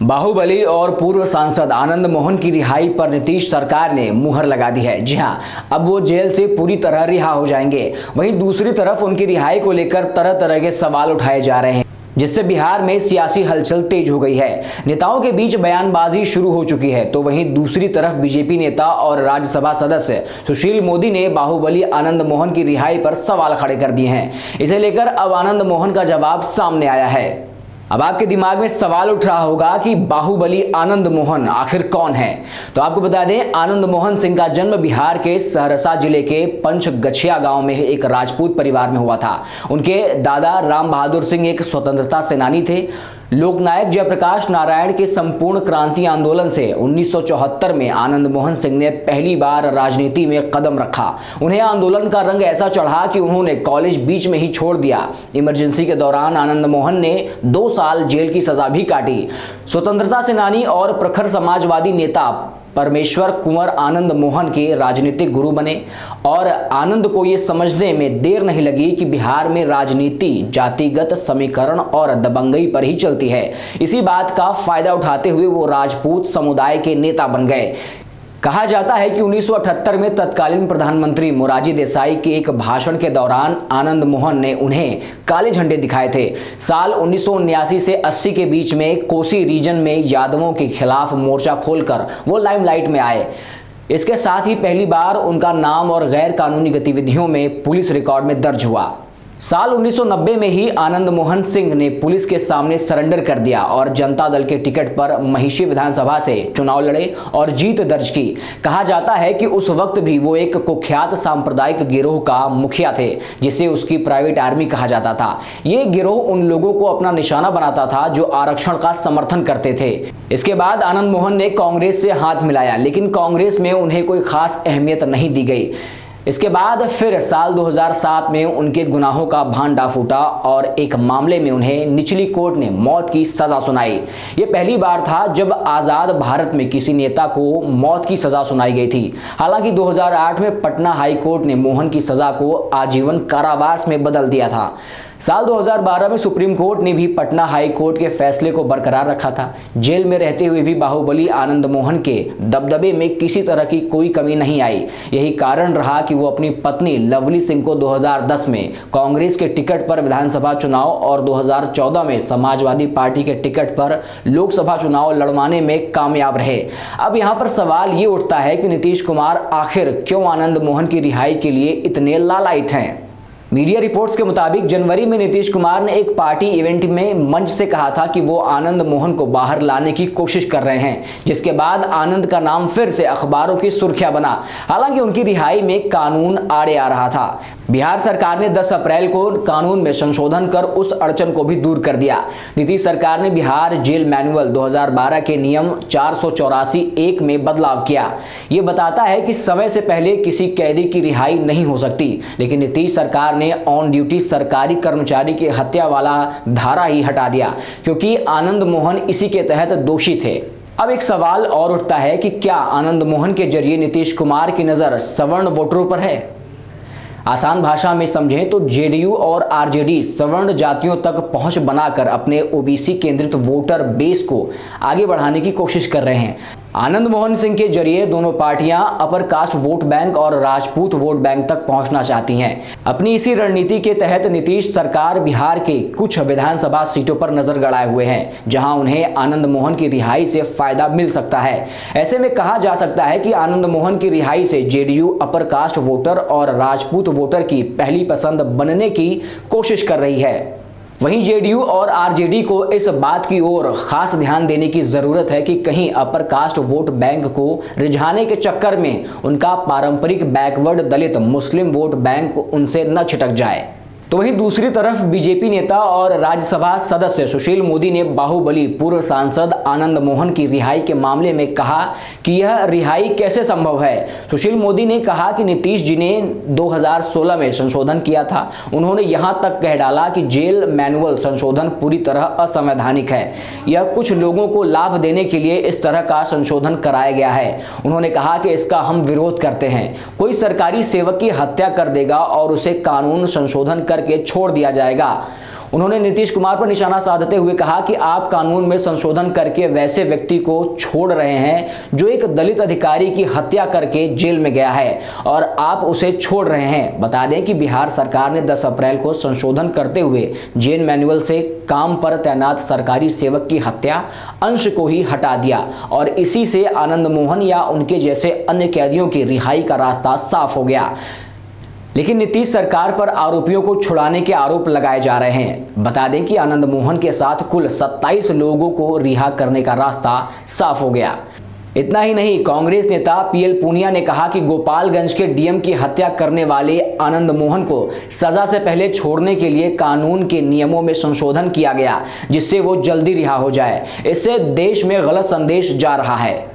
बाहुबली और पूर्व सांसद आनंद मोहन की रिहाई पर नीतीश सरकार ने मुहर लगा दी है। जी हां, अब वो जेल से पूरी तरह रिहा हो जाएंगे। वहीं दूसरी तरफ उनकी रिहाई को लेकर तरह तरह के सवाल उठाए जा रहे हैं, जिससे बिहार में सियासी हलचल तेज हो गई है। नेताओं के बीच बयानबाजी शुरू हो चुकी है। तो वहीं दूसरी तरफ बीजेपी नेता और राज्यसभा सदस्य सुशील मोदी ने बाहुबली आनंद मोहन की रिहाई पर सवाल खड़े कर दिए हैं। इसे लेकर अब आनंद मोहन का जवाब सामने आया है। अब आपके दिमाग में सवाल उठ रहा होगा कि बाहुबली आनंद मोहन आखिर कौन है। तो आपको बता दें, आनंद मोहन सिंह का जन्म बिहार के सहरसा जिले के पंचगछिया गांव में एक राजपूत परिवार में हुआ था। उनके दादा राम बहादुर सिंह एक स्वतंत्रता सेनानी थे। लोकनायक जयप्रकाश नारायण के संपूर्ण क्रांति आंदोलन से 1974 में आनंद मोहन सिंह ने पहली बार राजनीति में कदम रखा। उन्हें आंदोलन का रंग ऐसा चढ़ा कि उन्होंने कॉलेज बीच में ही छोड़ दिया। इमरजेंसी के दौरान आनंद मोहन ने 2 साल जेल की सजा भी काटी। स्वतंत्रता सेनानी और प्रखर समाजवादी नेता परमेश्वर कुंवर आनंद मोहन के राजनीतिक गुरु बने और आनंद को यह समझने में देर नहीं लगी कि बिहार में राजनीति जातिगत समीकरण और दबंगई पर ही चलती है। इसी बात का फायदा उठाते हुए वो राजपूत समुदाय के नेता बन गए। कहा जाता है कि 1978 में तत्कालीन प्रधानमंत्री मोरारजी देसाई के एक भाषण के दौरान आनंद मोहन ने उन्हें काले झंडे दिखाए थे। साल 1979 से 80 के बीच में कोसी रीजन में यादवों के खिलाफ मोर्चा खोलकर वो लाइमलाइट में आए। इसके साथ ही पहली बार उनका नाम और गैर कानूनी गतिविधियों में पुलिस रिकॉर्ड में दर्ज हुआ। साल 1990 में ही आनंद मोहन सिंह ने पुलिस के सामने सरेंडर कर दिया और जनता दल के टिकट पर महिषी विधानसभा से चुनाव लड़े और जीत दर्ज की। कहा जाता है कि उस वक्त भी वो एक कुख्यात सांप्रदायिक गिरोह का मुखिया थे, जिसे उसकी प्राइवेट आर्मी कहा जाता था। ये गिरोह उन लोगों को अपना निशाना बनाता था जो आरक्षण का समर्थन करते थे। इसके बाद आनंद मोहन ने कांग्रेस से हाथ मिलाया, लेकिन कांग्रेस में उन्हें कोई खास अहमियत नहीं दी गई। इसके बाद फिर साल 2007 में उनके गुनाहों का भांडा फूटा और एक मामले में उन्हें निचली कोर्ट ने मौत की सजा सुनाई। ये पहली बार था जब आज़ाद भारत में किसी नेता को मौत की सजा सुनाई गई थी। हालांकि 2008 में पटना हाई कोर्ट ने मोहन की सजा को आजीवन कारावास में बदल दिया था। साल 2012 में सुप्रीम कोर्ट ने भी पटना हाई कोर्ट के फैसले को बरकरार रखा था। जेल में रहते हुए भी बाहुबली आनंद मोहन के दबदबे में किसी तरह की कोई कमी नहीं आई। यही कारण रहा कि वो अपनी पत्नी लवली सिंह को 2010 में कांग्रेस के टिकट पर विधानसभा चुनाव और 2014 में समाजवादी पार्टी के टिकट पर लोकसभा चुनाव लड़वाने में कामयाब रहे। अब यहाँ पर सवाल ये उठता है कि नीतीश कुमार आखिर क्यों आनंद मोहन की रिहाई के लिए इतने लालायित हैं। मीडिया रिपोर्ट्स के मुताबिक जनवरी में नीतीश कुमार ने एक पार्टी इवेंट में मंच से कहा था कि वो आनंद मोहन को बाहर लाने की कोशिश कर रहे हैं, जिसके बाद आनंद का नाम फिर से अखबारों की सुर्खियां बना। हालांकि उनकी रिहाई में कानून आड़े आ रहा था। बिहार सरकार ने 10 अप्रैल को कानून में संशोधन कर उस अड़चन को भी दूर कर दिया। नीतीश सरकार ने बिहार जेल मैनुअल 2012 के नियम 484(1) में बदलाव किया। ये बताता है कि समय से पहले किसी कैदी की रिहाई नहीं हो सकती, लेकिन नीतीश सरकार ने ऑन ड्यूटी सरकारी कर्मचारी की हत्या वाला धारा ही हटा दिया, क्योंकि आनंद मोहन इसी के तहत दोषी थे। अब एक सवाल और उठता है कि क्या आनंद मोहन के जरिए नीतीश कुमार की नजर सवर्ण वोटरों पर है। आसान भाषा में समझें तो जेडीयू और आरजेडी सवर्ण जातियों तक पहुंच बनाकर अपने ओबीसी केंद्रित वोटर बेस को आगे बढ़ाने की कोशिश कर रहे हैं। आनंद मोहन सिंह के जरिए दोनों पार्टियां अपर कास्ट वोट बैंक और राजपूत वोट बैंक तक पहुंचना चाहती हैं। अपनी इसी रणनीति के तहत नीतीश सरकार बिहार के कुछ विधानसभा सीटों पर नजर गड़ाए हुए हैं, जहां उन्हें आनंद मोहन की रिहाई से फायदा मिल सकता है। ऐसे में कहा जा सकता है कि आनंद मोहन की रिहाई से जेडीयू अपर कास्ट वोटर और राजपूत वोटर की पहली पसंद बनने की कोशिश कर रही है। वहीं जेडीयू और आरजेडी को इस बात की ओर खास ध्यान देने की जरूरत है कि कहीं अपर कास्ट वोट बैंक को रिझाने के चक्कर में उनका पारंपरिक बैकवर्ड दलित मुस्लिम वोट बैंक उनसे न छिटक जाए। तो वहीं दूसरी तरफ बीजेपी नेता और राज्यसभा सदस्य सुशील मोदी ने बाहुबली पूर्व सांसद आनंद मोहन की रिहाई के मामले में कहा कि यह रिहाई कैसे संभव है। सुशील मोदी ने कहा कि नीतीश जी ने 2016 में संशोधन किया था। उन्होंने यहां तक कह डाला कि जेल मैनुअल संशोधन पूरी तरह असंवैधानिक है। यह कुछ लोगों को लाभ देने के लिए इस तरह का संशोधन कराया गया है। उन्होंने कहा कि इसका हम विरोध करते हैं। कोई सरकारी सेवक की हत्या कर देगा और उसे कानून संशोधन करके छोड़ दिया जाएगा। उन्होंने नीतीश कुमार पर निशाना साधते हुए कहा कि आप कानून में संशोधन करके वैसे व्यक्ति को छोड़ रहे हैं जो एक दलित अधिकारी की हत्या करके जेल में गया है और आप उसे छोड़ रहे हैं। बता दें कि बिहार सरकार ने 10 अप्रैल को संशोधन करते हुए जेल मैनुअल से काम पर तैनात सरकारी सेवक की हत्या अंश को ही हटा दिया और इसी से आनंद मोहन या उनके जैसे अन्य कैदियों की रिहाई का रास्ता साफ हो गया। लेकिन नीतीश सरकार पर आरोपियों को छुड़ाने के आरोप लगाए जा रहे हैं। बता दें कि आनंद मोहन के साथ कुल 27 लोगों को रिहा करने का रास्ता साफ हो गया। इतना ही नहीं, कांग्रेस नेता पीएल पूनिया ने कहा कि गोपालगंज के डीएम की हत्या करने वाले आनंद मोहन को सजा से पहले छोड़ने के लिए कानून के नियमों में संशोधन किया गया जिससे वो जल्दी रिहा हो जाए। इससे देश में गलत संदेश जा रहा है।